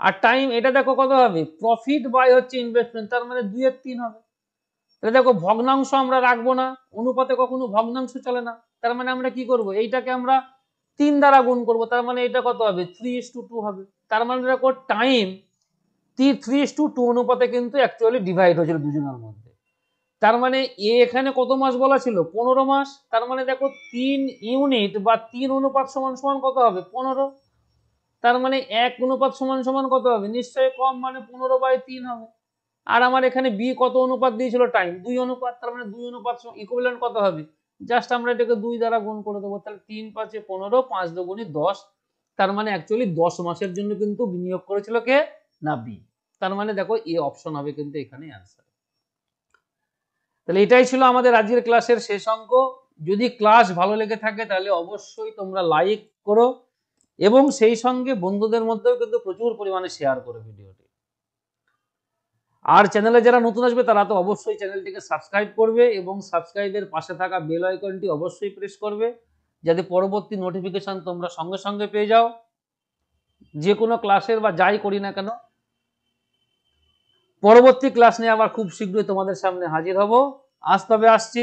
আর টাইম এটা দেখো কত হবে প্রফিট বাই হচ্ছে ইনভেস্টমেন্ট, তার মানে 2/3 হবে। তাহলে দেখো ভগ্নাংশ আমরা রাখবো না, অনুপাতে কখনো ভগ্নাংশ চলে না, তার মানে আমরা কি করব, এইটাকে আমরা 3 দ্বারা গুণ করব, তার মানে এটা কত হবে 3:2 হবে, তার মানে দেখো টাইম 3:2 অনুপাতে কিন্তু অ্যাকচুয়ালি ডিভাইড হয়েছিল দুজনের মধ্যে, তার মানে এ এখানে কত মাস বলা ছিল 15 মাস, তার মানে দেখো 3 ইউনিট বা 3 অনুপাত সমান সমান কত হবে 15, তার মানে 1 অনুপাত সমান সমান কত হবে নিশ্চয়ই কম, মানে 15/3 হবে। আর আমার এখানে বি কত অনুপাত দিয়েছিল টাইম 2 অনুপাত, তার মানে 2 অনুপাত ইকুইভ্যালেন্ট কত হবে, জাস্ট আমরা এটাকে 2 দ্বারা গুণ করে দেবো, তাহলে 3×5 = 15, 5×2 = 10, তার মানে অ্যাকচুয়ালি 10 মাসের জন্য কিন্তু বিনিয়োগ করেছিল কে, না বি, তার মানে দেখো এ অপশন হবে কিন্তু এখানে অ্যান্সার। তাহলে এটাই ছিল আমাদের আজকের ক্লাসের শেষ অঙ্ক। যদি ক্লাস ভালো লেগে থাকে তাহলে অবশ্যই তোমরা লাইক করো এবং সেই সঙ্গে বন্ধুদের মধ্যেও কিন্তু প্রচুর পরিমাণে শেয়ার করো ভিডিওটি। আর চ্যানেলে যারা নতুন আসবে তারা তো অবশ্যই চ্যানেলটিকে সাবস্ক্রাইব করবে এবং সাবস্ক্রাইবের পাশে থাকা বেল আইকনটি অবশ্যই প্রেস করবে, যাতে পরবর্তী নোটিফিকেশন তোমরা সঙ্গে সঙ্গে পেয়ে যাও, যে কোনো ক্লাসের বা যাই করি না কেন। পরবর্তী ক্লাস নিয়ে আবার খুব শীঘ্রই তোমাদের সামনে হাজির হব। আজ তবে আসছি।